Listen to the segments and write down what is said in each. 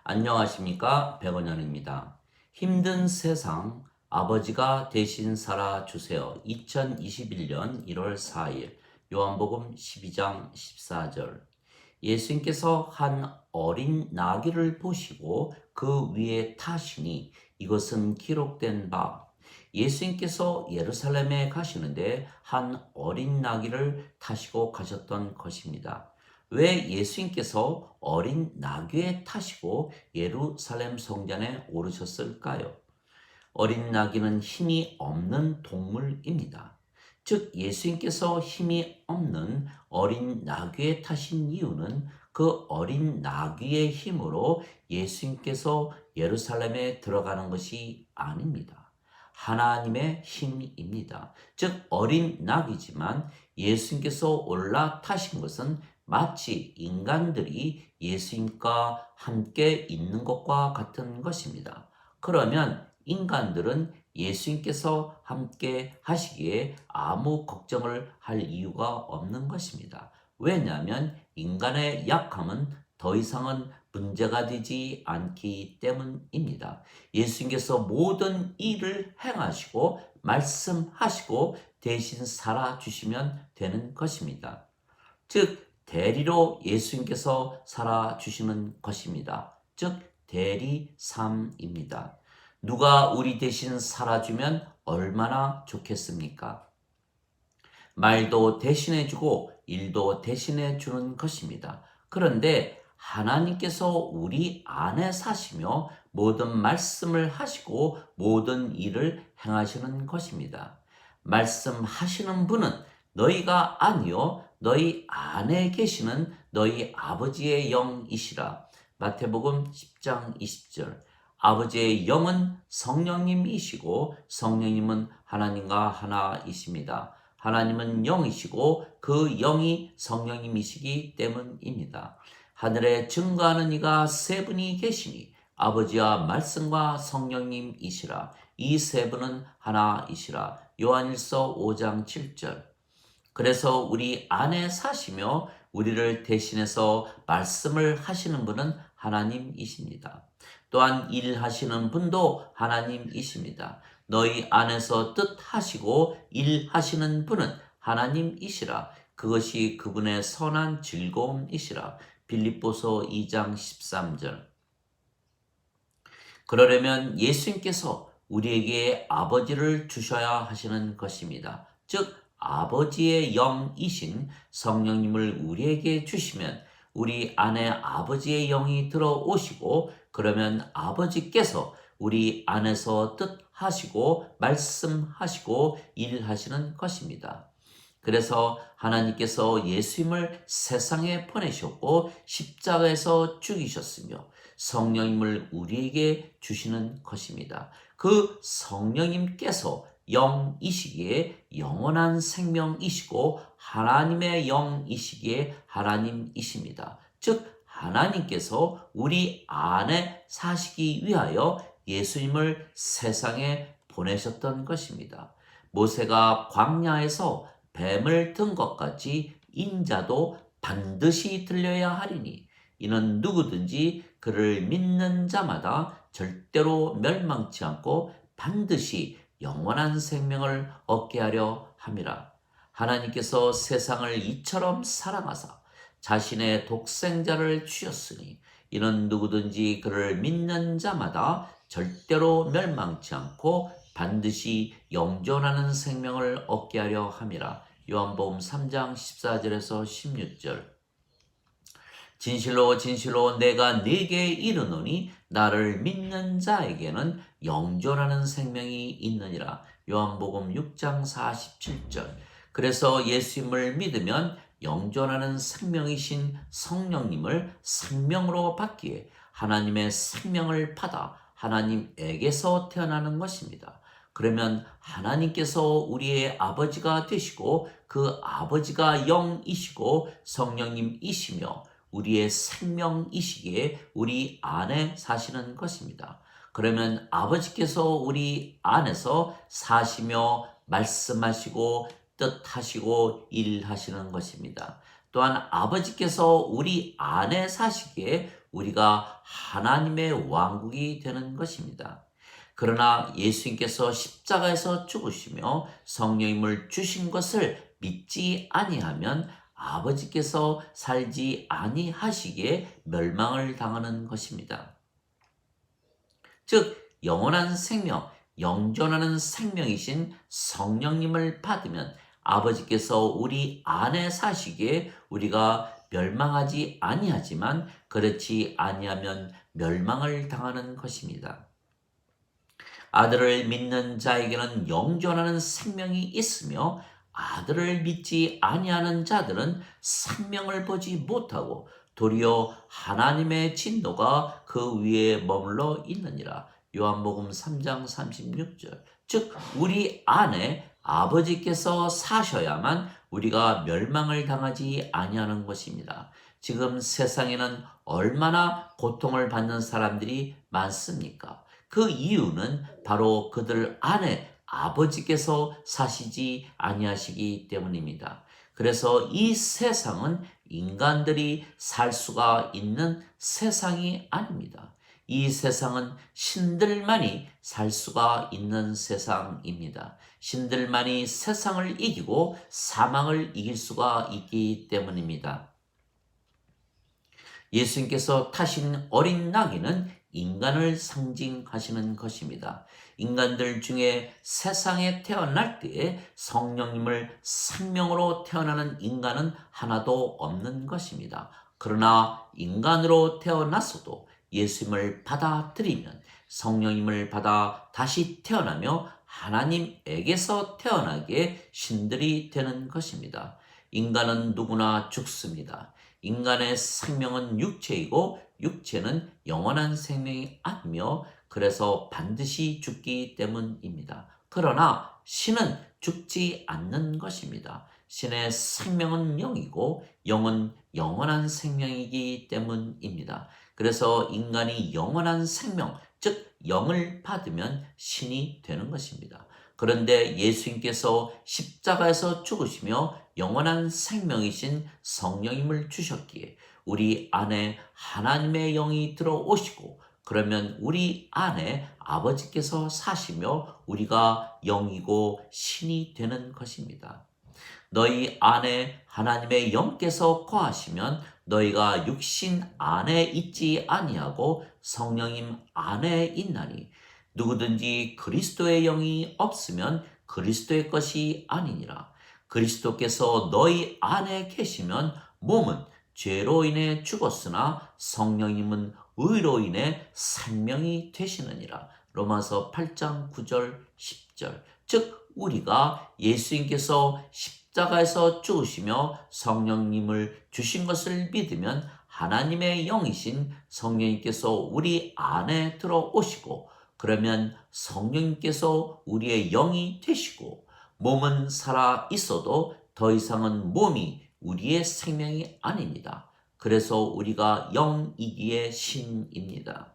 안녕하십니까? 백원현입니다. 힘든 세상 아버지가 대신 살아주세요. 2021년 1월 4일 요한복음 12장 14절. 예수님께서 한 어린 나귀를 보시고 그 위에 타시니 이것은 기록된 바. 예수님께서 예루살렘에 가시는데 한 어린 나귀를 타시고 가셨던 것입니다. 왜 예수님께서 어린 나귀에 타시고 예루살렘 성전에 오르셨을까요? 어린 나귀는 힘이 없는 동물입니다. 즉, 예수님께서 힘이 없는 어린 나귀에 타신 이유는 그 어린 나귀의 힘으로 예수님께서 예루살렘에 들어가는 것이 아닙니다. 하나님의 힘입니다. 즉, 어린 나귀지만 예수님께서 올라타신 것은 마치 인간들이 예수님과 함께 있는 것과 같은 것입니다. 그러면 인간들은 예수님께서 함께 하시기에 아무 걱정을 할 이유가 없는 것입니다. 왜냐하면 인간의 약함은 더 이상은 문제가 되지 않기 때문입니다. 예수님께서 모든 일을 행하시고 말씀하시고 대신 살아주시면 되는 것입니다. 즉, 대리로 예수님께서 살아주시는 것입니다. 즉, 대리삼입니다. 누가 우리 대신 살아주면 얼마나 좋겠습니까? 말도 대신해주고 일도 대신해주는 것입니다. 그런데 하나님께서 우리 안에 사시며 모든 말씀을 하시고 모든 일을 행하시는 것입니다. 말씀하시는 분은 너희가 아니요 너희 안에 계시는 너희 아버지의 영이시라. 마태복음 10장 20절. 아버지의 영은 성령님이시고 성령님은 하나님과 하나이십니다. 하나님은 영이시고 그 영이 성령님이시기 때문입니다. 하늘에 증거하는 이가 세 분이 계시니 아버지와 말씀과 성령님이시라. 이 세 분은 하나이시라. 요한일서 5장 7절. 그래서 우리 안에 사시며 우리를 대신해서 말씀을 하시는 분은 하나님이십니다. 또한 일하시는 분도 하나님이십니다. 너희 안에서 뜻하시고 일하시는 분은 하나님이시라. 그것이 그분의 선한 즐거움이시라. 빌립보서 2장 13절. 그러려면 예수님께서 우리에게 아버지를 주셔야 하시는 것입니다. 즉, 아버지의 영이신 성령님을 우리에게 주시면 우리 안에 아버지의 영이 들어오시고 그러면 아버지께서 우리 안에서 뜻하시고 말씀하시고 일하시는 것입니다. 그래서 하나님께서 예수님을 세상에 보내셨고 십자가에서 죽이셨으며 성령님을 우리에게 주시는 것입니다. 그 성령님께서 영이시기에 영원한 생명이시고 하나님의 영이시기에 하나님이십니다. 즉 하나님께서 우리 안에 사시기 위하여 예수님을 세상에 보내셨던 것입니다. 모세가 광야에서 뱀을 든 것 같이 인자도 반드시 들려야 하리니 이는 누구든지 그를 믿는 자마다 절대로 멸망치 않고 반드시 영원한 생명을 얻게 하려 함이라. 하나님께서 세상을 이처럼 사랑하사 자신의 독생자를 주셨으니 이는 누구든지 그를 믿는 자마다 절대로 멸망치 않고 반드시 영존하는 생명을 얻게 하려 함이라. 요한복음 3장 14절에서 16절. 진실로 진실로 내가 네게 이르노니 나를 믿는 자에게는 영존하는 생명이 있느니라. 요한복음 6장 47절. 그래서 예수님을 믿으면 영존하는 생명이신 성령님을 생명으로 받기에 하나님의 생명을 받아 하나님에게서 태어나는 것입니다. 그러면 하나님께서 우리의 아버지가 되시고 그 아버지가 영이시고 성령님이시며 우리의 생명이시기에 우리 안에 사시는 것입니다. 그러면 아버지께서 우리 안에서 사시며 말씀하시고 뜻하시고 일하시는 것입니다. 또한 아버지께서 우리 안에 사시기에 우리가 하나님의 왕국이 되는 것입니다. 그러나 예수님께서 십자가에서 죽으시며 성령님을 주신 것을 믿지 아니하면 아버지께서 살지 아니하시기에 멸망을 당하는 것입니다. 즉 영원한 생명, 영존하는 생명이신 성령님을 받으면 아버지께서 우리 안에 사시기에 우리가 멸망하지 아니하지만 그렇지 아니하면 멸망을 당하는 것입니다. 아들을 믿는 자에게는 영존하는 생명이 있으며 아들을 믿지 아니하는 자들은 생명을 보지 못하고 도리어 하나님의 진노가 그 위에 머물러 있느니라. 요한복음 3장 36절. 즉 우리 안에 아버지께서 사셔야만 우리가 멸망을 당하지 아니하는 것입니다. 지금 세상에는 얼마나 고통을 받는 사람들이 많습니까? 그 이유는 바로 그들 안에 아버지께서 사시지 아니하시기 때문입니다. 그래서 이 세상은 인간들이 살 수가 있는 세상이 아닙니다. 이 세상은 신들만이 살 수가 있는 세상입니다. 신들만이 세상을 이기고 사망을 이길 수가 있기 때문입니다. 예수님께서 타신 어린 나귀는 인간을 상징하시는 것입니다. 인간들 중에 세상에 태어날 때에 성령님을 생명으로 태어나는 인간은 하나도 없는 것입니다. 그러나 인간으로 태어났어도 예수님을 받아들이면 성령님을 받아 다시 태어나며 하나님에게서 태어나게 신들이 되는 것입니다. 인간은 누구나 죽습니다. 인간의 생명은 육체이고 육체는 영원한 생명이 아니며 그래서 반드시 죽기 때문입니다. 그러나 신은 죽지 않는 것입니다. 신의 생명은 영이고 영은 영원한 생명이기 때문입니다. 그래서 인간이 영원한 생명, 즉 영을 받으면 신이 되는 것입니다. 그런데 예수님께서 십자가에서 죽으시며 영원한 생명이신 성령님을 주셨기에 우리 안에 하나님의 영이 들어오시고 그러면 우리 안에 아버지께서 사시며 우리가 영이고 신이 되는 것입니다. 너희 안에 하나님의 영께서 거하시면 너희가 육신 안에 있지 아니하고 성령님 안에 있나니 누구든지 그리스도의 영이 없으면 그리스도의 것이 아니니라. 그리스도께서 너희 안에 계시면 몸은 죄로 인해 죽었으나 성령님은 의로 인해 생명이 되시느니라. 로마서 8장 9절 10절. 즉 우리가 예수님께서 십자가에서 죽으시며 성령님을 주신 것을 믿으면 하나님의 영이신 성령님께서 우리 안에 들어오시고 그러면 성령님께서 우리의 영이 되시고 몸은 살아 있어도 더 이상은 몸이 우리의 생명이 아닙니다. 그래서 우리가 영이기에 신입니다.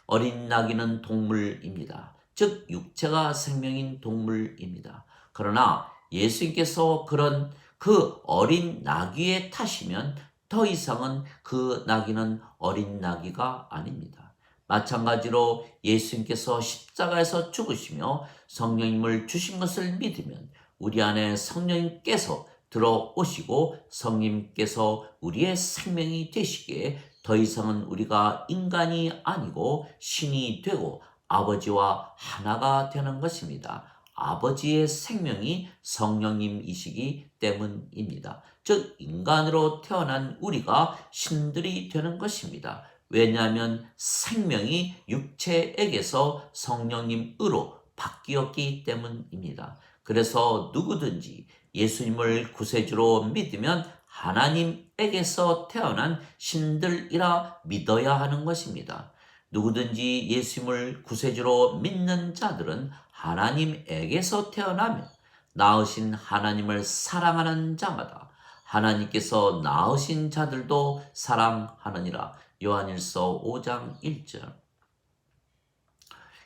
어린 나귀는 동물입니다. 즉 육체가 생명인 동물입니다. 그러나 예수님께서 그런 그 어린 나귀에 타시면 더 이상은 그 나귀는 어린 나귀가 아닙니다. 마찬가지로 예수님께서 십자가에서 죽으시며 성령님을 주신 것을 믿으면 우리 안에 성령님께서 들어오시고 성령님께서 우리의 생명이 되시기에 더 이상은 우리가 인간이 아니고 신이 되고 아버지와 하나가 되는 것입니다. 아버지의 생명이 성령님이시기 때문입니다. 즉 인간으로 태어난 우리가 신들이 되는 것입니다. 왜냐하면 생명이 육체에게서 성령님으로 바뀌었기 때문입니다. 그래서 누구든지 예수님을 구세주로 믿으면 하나님에게서 태어난 신들이라 믿어야 하는 것입니다. 누구든지 예수님을 구세주로 믿는 자들은 하나님에게서 태어나며 낳으신 하나님을 사랑하는 자마다 하나님께서 낳으신 자들도 사랑하느니라. 요한일서 5장 1절.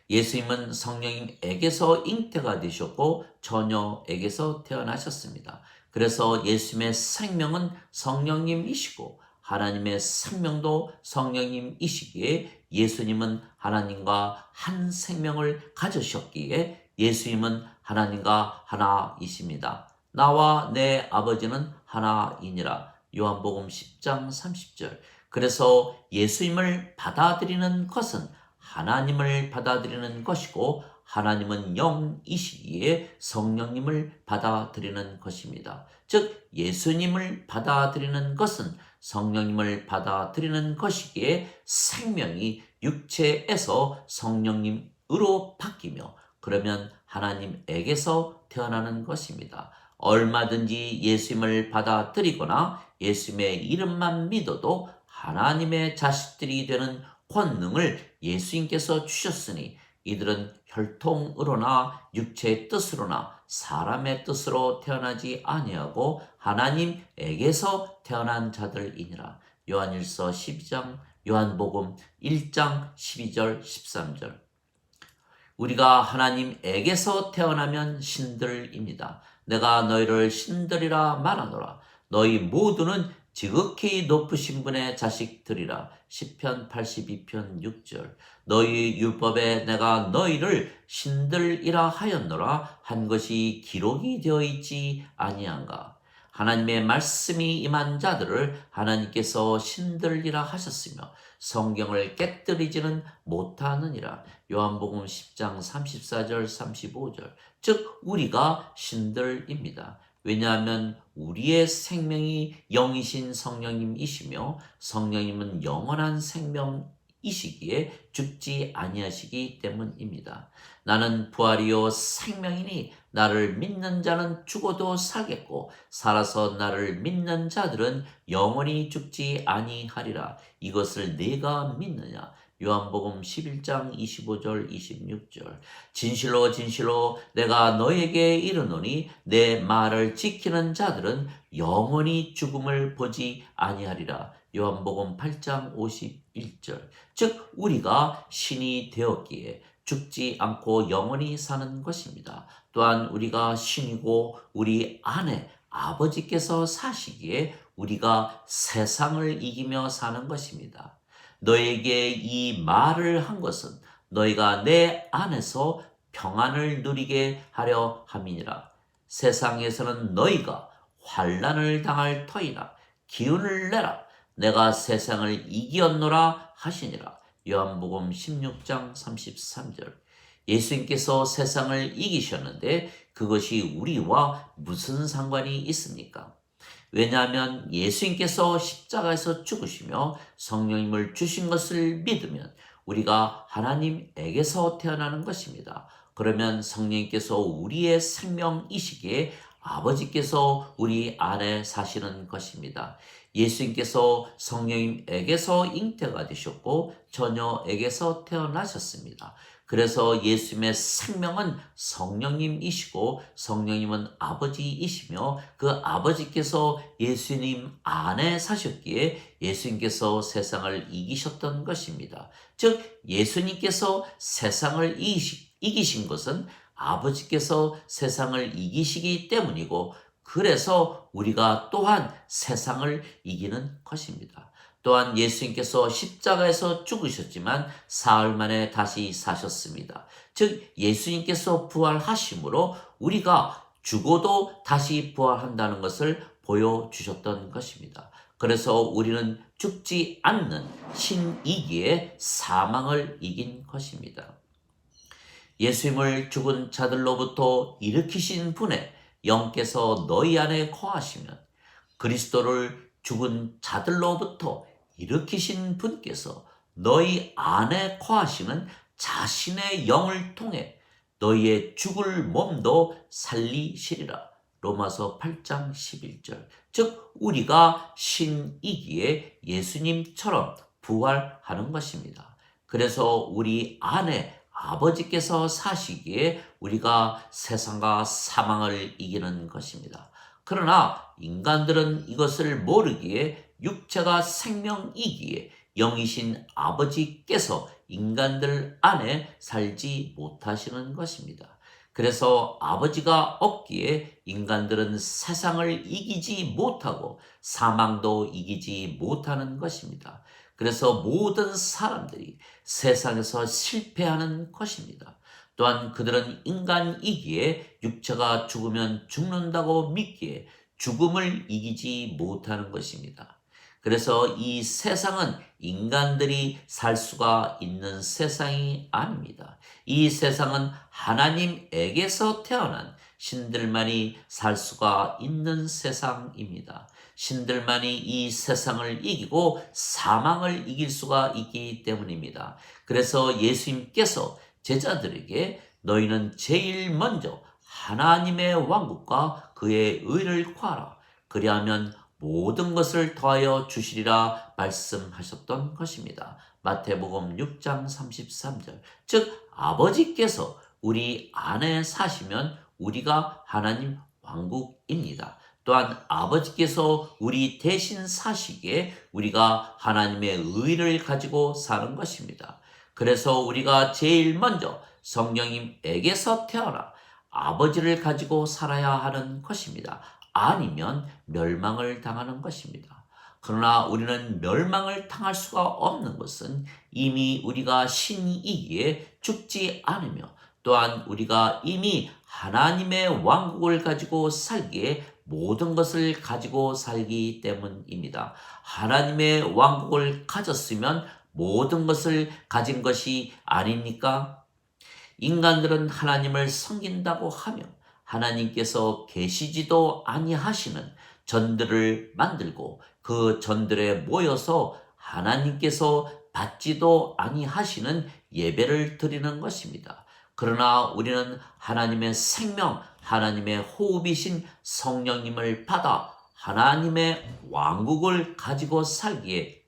예수님은 성령님에게서 잉태가 되셨고 처녀에게서 태어나셨습니다. 그래서 예수님의 생명은 성령님이시고 하나님의 생명도 성령님이시기에 예수님은 하나님과 한 생명을 가지셨기에 예수님은 하나님과 하나이십니다. 나와 내 아버지는 하나이니라. 요한복음 10장 30절. 그래서 예수님을 받아들이는 것은 하나님을 받아들이는 것이고 하나님은 영이시기에 성령님을 받아들이는 것입니다. 즉 예수님을 받아들이는 것은 성령님을 받아들이는 것이기에 생명이 육체에서 성령님으로 바뀌며 그러면 하나님에게서 태어나는 것입니다. 얼마든지 예수님을 받아들이거나 예수님의 이름만 믿어도 하나님의 자식들이 되는 권능을 예수님께서 주셨으니 이들은 혈통으로나 육체의 뜻으로나 사람의 뜻으로 태어나지 아니하고 하나님에게서 태어난 자들이니라. 요한일서 12장, 요한복음 1장 12절 13절. 우리가 하나님에게서 태어나면 신들입니다. 내가 너희를 신들이라 말하노라. 너희 모두는 지극히 높으신 분의 자식들이라. 시편 82편 6절. 너희 율법에 내가 너희를 신들이라 하였노라 한 것이 기록이 되어 있지 아니한가. 하나님의 말씀이 임한 자들을 하나님께서 신들이라 하셨으며 성경을 깨뜨리지는 못하느니라. 요한복음 10장 34절 35절. 즉 우리가 신들입니다. 왜냐하면 우리의 생명이 영이신 성령님이시며 성령님은 영원한 생명이시기에 죽지 아니하시기 때문입니다. 나는 부활이요 생명이니 나를 믿는 자는 죽어도 살겠고 살아서 나를 믿는 자들은 영원히 죽지 아니하리라. 이것을 네가 믿느냐? 요한복음 11장 25절 26절. 진실로 진실로 내가 너에게 이르노니 내 말을 지키는 자들은 영원히 죽음을 보지 아니하리라. 요한복음 8장 51절. 즉 우리가 신이 되었기에 죽지 않고 영원히 사는 것입니다. 또한 우리가 신이고 우리 안에 아버지께서 사시기에 우리가 세상을 이기며 사는 것입니다. 너에게 이 말을 한 것은 너희가 내 안에서 평안을 누리게 하려 함이니라. 세상에서는 너희가 환난을 당할 터이나 기운을 내라. 내가 세상을 이기었노라 하시니라. 요한복음 16장 33절. 예수님께서 세상을 이기셨는데 그것이 우리와 무슨 상관이 있습니까? 왜냐하면 예수님께서 십자가에서 죽으시며 성령님을 주신 것을 믿으면 우리가 하나님에게서 태어나는 것입니다. 그러면 성령님께서 우리의 생명이시기에 아버지께서 우리 안에 사시는 것입니다. 예수님께서 성령님에게서 잉태가 되셨고 처녀에게서 태어나셨습니다. 그래서 예수님의 생명은 성령님이시고 성령님은 아버지이시며 그 아버지께서 예수님 안에 사셨기에 예수님께서 세상을 이기셨던 것입니다. 즉 예수님께서 세상을 이기신 것은 아버지께서 세상을 이기시기 때문이고 그래서 우리가 또한 세상을 이기는 것입니다. 또한 예수님께서 십자가에서 죽으셨지만 사흘 만에 다시 사셨습니다. 즉 예수님께서 부활하심으로 우리가 죽어도 다시 부활한다는 것을 보여주셨던 것입니다. 그래서 우리는 죽지 않는 신이기에 사망을 이긴 것입니다. 예수님을 죽은 자들로부터 일으키신 분의 영께서 너희 안에 거하시면 그리스도를 죽은 자들로부터 일으키신 분께서 너희 안에 거하시는 자신의 영을 통해 너희의 죽을 몸도 살리시리라. 로마서 8장 11절. 즉 우리가 신이기에 예수님처럼 부활하는 것입니다. 그래서 우리 안에 아버지께서 사시기에 우리가 세상과 사망을 이기는 것입니다. 그러나 인간들은 이것을 모르기에 육체가 생명이기에 영이신 아버지께서 인간들 안에 살지 못하시는 것입니다. 그래서 아버지가 없기에 인간들은 세상을 이기지 못하고 사망도 이기지 못하는 것입니다. 그래서 모든 사람들이 세상에서 실패하는 것입니다. 또한 그들은 인간이기에 육체가 죽으면 죽는다고 믿기에 죽음을 이기지 못하는 것입니다. 그래서 이 세상은 인간들이 살 수가 있는 세상이 아닙니다. 이 세상은 하나님에게서 태어난 신들만이 살 수가 있는 세상입니다. 신들만이 이 세상을 이기고 사망을 이길 수가 있기 때문입니다. 그래서 예수님께서 제자들에게 너희는 제일 먼저 하나님의 왕국과 그의 의를 구하라. 그리하면 모든 것을 더하여 주시리라 말씀하셨던 것입니다. 마태복음 6장 33절. 즉 아버지께서 우리 안에 사시면 우리가 하나님 왕국입니다. 또한 아버지께서 우리 대신 사시기에 우리가 하나님의 의를 가지고 사는 것입니다. 그래서 우리가 제일 먼저 성령님에게서 태어나 아버지를 가지고 살아야 하는 것입니다. 아니면 멸망을 당하는 것입니다. 그러나 우리는 멸망을 당할 수가 없는 것은 이미 우리가 신이기에 죽지 않으며 또한 우리가 이미 하나님의 왕국을 가지고 살기에 모든 것을 가지고 살기 때문입니다. 하나님의 왕국을 가졌으면 모든 것을 가진 것이 아닙니까? 인간들은 하나님을 섬긴다고 하며 하나님께서 계시지도 아니하시는 전들을 만들고 그 전들에 모여서 하나님께서 받지도 아니하시는 예배를 드리는 것입니다. 그러나 우리는 하나님의 생명, 하나님의 호흡이신 성령님을 받아 하나님의 왕국을 가지고 살기에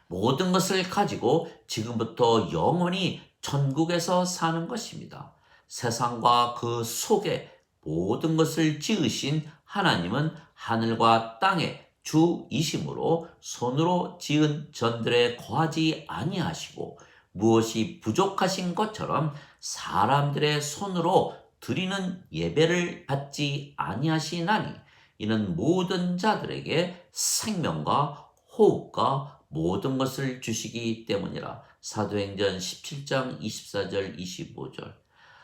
모든 것을 가지고 지금부터 영원히 천국에서 사는 것입니다. 세상과 그 속에 모든 것을 지으신 하나님은 하늘과 땅의 주이심으로 손으로 지은 전들에 거하지 아니하시고 무엇이 부족하신 것처럼 사람들의 손으로 드리는 예배를 받지 아니하시나니 이는 모든 자들에게 생명과 호흡과 모든 것을 주시기 때문이라. 사도행전 17장 24절 25절.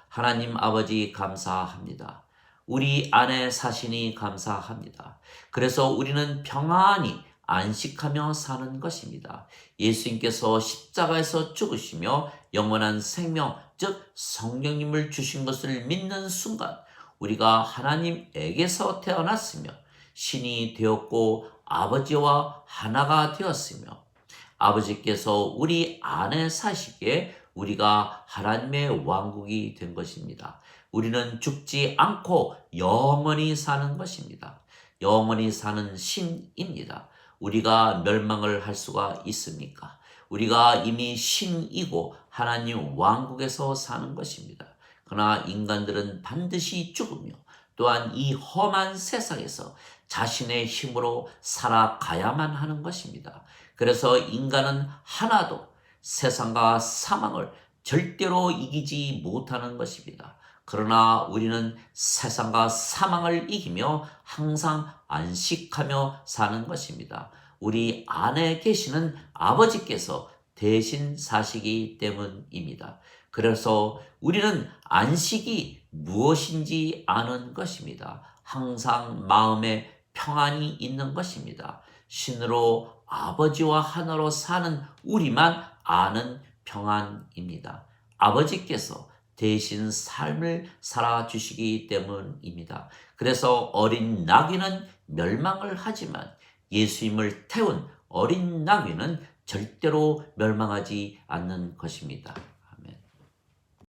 하나님 아버지 감사합니다. 우리 안에 사시니 감사합니다. 그래서 우리는 평안히 안식하며 사는 것입니다. 예수님께서 십자가에서 죽으시며 영원한 생명, 즉 성령님을 주신 것을 믿는 순간 우리가 하나님에게서 태어났으며 신이 되었고 아버지와 하나가 되었으며 아버지께서 우리 안에 사시기에 우리가 하나님의 왕국이 된 것입니다. 우리는 죽지 않고 영원히 사는 것입니다. 영원히 사는 신입니다. 우리가 멸망을 할 수가 있습니까? 우리가 이미 신이고 하나님 왕국에서 사는 것입니다. 그러나 인간들은 반드시 죽으며 또한 이 험한 세상에서 자신의 힘으로 살아가야만 하는 것입니다. 그래서 인간은 하나도 세상과 사망을 절대로 이기지 못하는 것입니다. 그러나 우리는 세상과 사망을 이기며 항상 안식하며 사는 것입니다. 우리 안에 계시는 아버지께서 대신 사시기 때문입니다. 그래서 우리는 안식이 무엇인지 아는 것입니다. 항상 마음에 평안이 있는 것입니다. 신으로 아버지와 하나로 사는 우리만 아는 평안입니다. 아버지께서 대신 삶을 살아주시기 때문입니다. 그래서 어린 나귀는 멸망을 하지만 예수님을 태운 어린 나귀는 절대로 멸망하지 않는 것입니다.